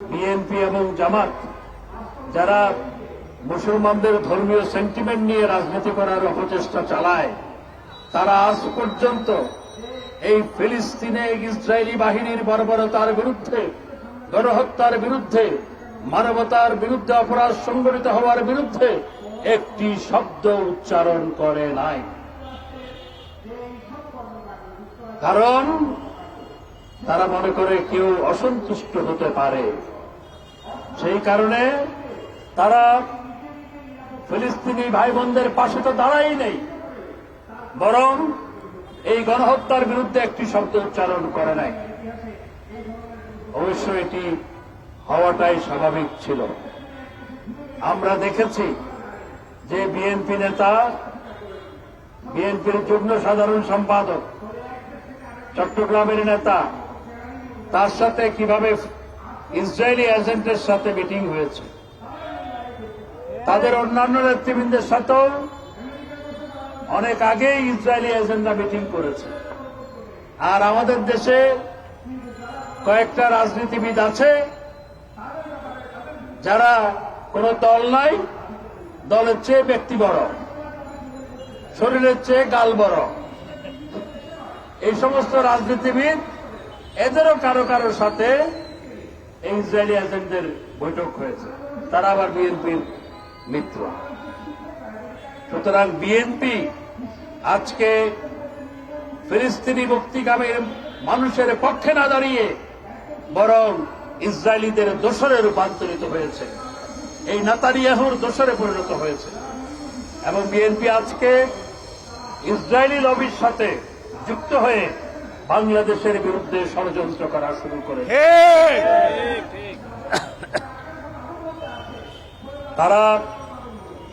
BNP এবং জামাত যারা মুসলমানদের ধর্মীয় সেন্টিমেন্ট নিয়ে রাজনীতি করার অপচেষ্টা চালায়, তারা আজ পর্যন্ত এই ফিলিস্তিনে ইসরায়েলি বাহিনীর বর্বরতার বিরুদ্ধে, গণহত্যার বিরুদ্ধে, মানবতার বিরুদ্ধে অপরাধ সংঘটিত হওয়ার বিরুদ্ধে একটি শব্দ উচ্চারণ করে নাই। কারণ তারা মনে করে কেউ অসন্তুষ্ট হতে পারে। সেই কারণে তারা ফিলিস্তিনি ভাই বোনদের পাশে তো দাঁড়াই নেই, বরং এই গণহত্যার বিরুদ্ধে একটি শব্দ উচ্চারণ করে নাই। অবশ্য এটি হওয়াটাই স্বাভাবিক ছিল। আমরা দেখেছি যে বিএনপি নেতা, বিএনপির যুগ্ম সাধারণ সম্পাদক, চট্টগ্রামের নেতা, তার সাথে কিভাবে ইসরায়েলি এজেন্টের সাথে মিটিং হয়েছে। তাদের অন্যান্য নেতৃবৃন্দের সাথেও অনেক আগেই ইসরায়েলি এজেন্টরা মিটিং করেছে। আর আমাদের দেশে কয়েকটা রাজনীতিবিদ আছে যারা কোনো দল নাই, দলের চেয়ে ব্যক্তি বড়, শরীরের চেয়ে গাল বড়। এই সমস্ত রাজনীতিবিদ, এদেরও কারো কারোর সাথে ইসরায়েলি এজেন্টদের বৈঠক হয়েছে। তারা আবার বিএনপির মিত্র। সুতরাং বিএনপি আজকে ফিলিস্তিনি মুক্তিকামী মানুষের পক্ষে না দাঁড়িয়ে বরং ইসরায়েলিদের দোসরে রূপান্তরিত হয়েছে, এই নেতানিয়াহুর দোসরে পরিণত হয়েছে। এবং বিএনপি আজকে ইসরায়েলি লবির সাথে যুক্ত হয়ে বাংলাদেশের বিরুদ্ধে ষড়যন্ত্র করা শুরু করে। তারা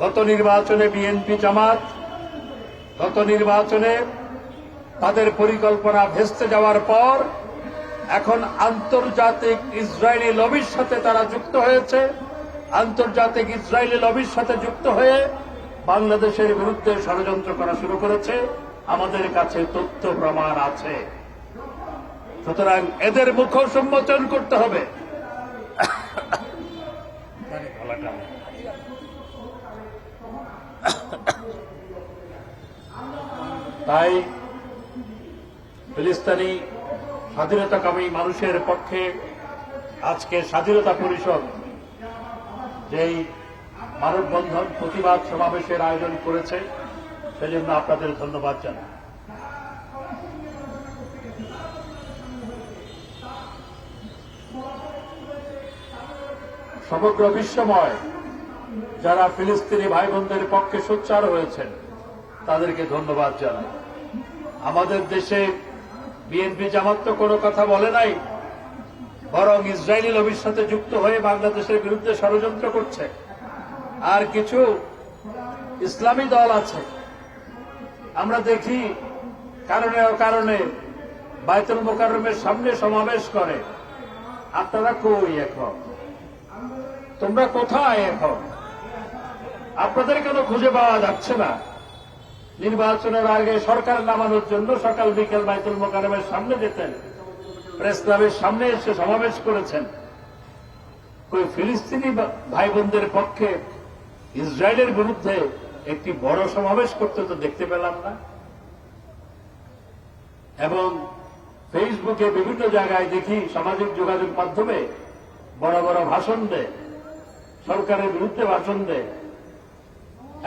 গত নির্বাচনে, বিএনপি জামাত গত নির্বাচনে তাদের পরিকল্পনা ভেস্তে যাওয়ার পর এখন আন্তর্জাতিক ইসরায়েলি লবির সাথে তারা যুক্ত হয়েছে। আন্তর্জাতিক ইসরায়েলি লবির সাথে যুক্ত হয়ে বাংলাদেশের বিরুদ্ধে ষড়যন্ত্র করা শুরু করেছে। আমাদের কাছে তথ্য প্রমাণ আছে। সুতরাং এদের মুখ সম্মোচন করতে হবে। তাই ফিলিস্তিনি স্বাধীনতাকামী মানুষের পক্ষে আজকে স্বাধীনতা পরিষদ যেই মানববন্ধন প্রতিবাদ সমাবেশের আয়োজন করেছে, সেজন্য আপনাদের ধন্যবাদ জানাই। সমগ্র বিশ্বময় যারা ফিলিস্তিনি ভাই বোনদের পক্ষে সোচ্চার হয়েছেন, তাদেরকে ধন্যবাদ জানাই। আমাদের দেশে বিএনপি জামাত তো কোনো কথা বলে নাই, বরং ইসরায়েলি লবির সাথে যুক্ত হয়ে বাংলাদেশের বিরুদ্ধে ষড়যন্ত্র করছে। আর কিছু ইসলামী দল আছে, আমরা দেখি কারণে অকারণে বায়তুল মোকাররমের সামনে সমাবেশ করে। আপনারা কই এখন? তোমরা কোথায় এখন? আপনাদের কেন খুঁজে পাওয়া যাচ্ছে না? নির্বাচনের আগে সরকার নামানোর জন্য সকাল বিকেল বায়তুল মোকাররমের সামনে যেতেন, প্রেস ক্লাবের সামনে এসে সমাবেশ করেছেন। কই ফিলিস্তিনি ভাই বোনদের পক্ষে ইসরায়েলের বিরুদ্ধে একটি বড় সমাবেশ করতে তো দেখতে পেলাম না। এবং ফেসবুকে বিভিন্ন জায়গায় দেখি, সামাজিক যোগাযোগ মাধ্যমে বড় বড় ভাষণ দেয়, সরকারের বিরুদ্ধে ভাষণ দেয়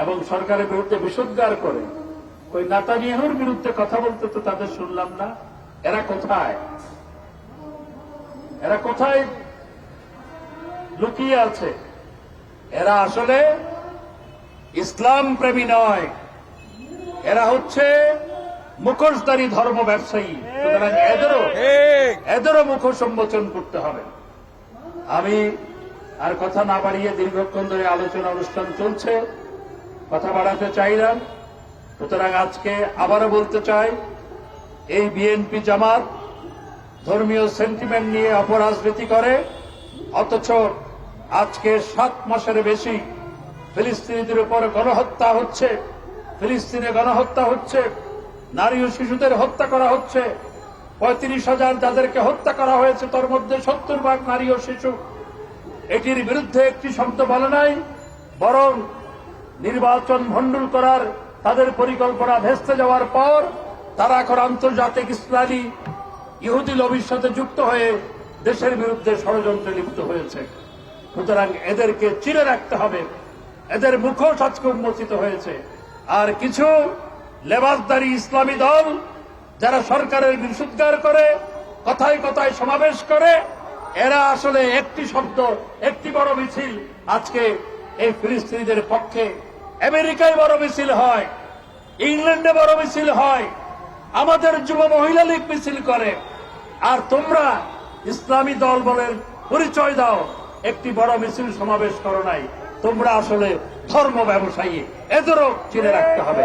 এবং সরকারের বিরুদ্ধে বিষোদ্গার করে। ওই নেতানিয়াহুর বিরুদ্ধে কথা বলতে তো তাদের শুনলাম না। এরা কোথায়? এরা কোথায় লুকিয়ে আছে? এরা আসলে ইসলাম প্রেমী নয়, এরা হচ্ছে মুখোশধারী ধর্ম ব্যবসায়ী। সুতরাং এদেরও মুখ সম্মোচন করতে হবে। আমি আর কথা না বাড়িয়ে, দীর্ঘক্ষণ ধরে আলোচনা অনুষ্ঠান চলছে, কথা বাড়াতে চাই না। সুতরাং আজকে আবারও বলতে চাই, এই বিএনপি জামাত ধর্মীয় সেন্টিমেন্ট নিয়ে অপরাজনীতি করে, অথচ আজকে 7 মাসের বেশি ফিলিস্তিনিদের উপর গণহত্যা হচ্ছে, ফিলিস্তিনে গণহত্যা হচ্ছে, নারী ও শিশুদের হত্যা করা হচ্ছে। 35,000 যাদেরকে হত্যা করা হয়েছে, তার মধ্যে 70 ভাগ নারী ও শিশু। এটির বিরুদ্ধে একটি শব্দ বলে নাই, বরং নির্বাচন ভণ্ডুল করার তাদের পরিকল্পনা ভেস্তে যাওয়ার পর তারা এখন আন্তর্জাতিক ইসলামী ইহুদি লবির সাথে যুক্ত হয়ে দেশের বিরুদ্ধে ষড়যন্ত্রে লিপ্ত হয়েছে। সুতরাং এদেরকে চিরে রাখতে হবে। এদের মুখোশ আজকে উন্মোচিত হয়েছে। আর কিছু লেবাসদারী ইসলামী দল যারা সরকারের বিরুদ্ধার করে, কথায় কথায় সমাবেশ করে, এরা আসলে একটি শব্দ, একটি বড় মিছিল আজকে এই ফিলিস্তিনিদের পক্ষে আমেরিকায় বড় মিছিল হয়, ইংল্যান্ডে বড় মিছিল হয়, আমাদের যুব মহিলা লীগ মিছিল করে। আর তোমরা ইসলামী দল বলেন পরিচয় দাও, একটি বড় মিছিল সমাবেশ করো নাই। তোমরা আসলে ধর্ম ব্যবসায়ী, এদেরও চিনে রাখতে হবে।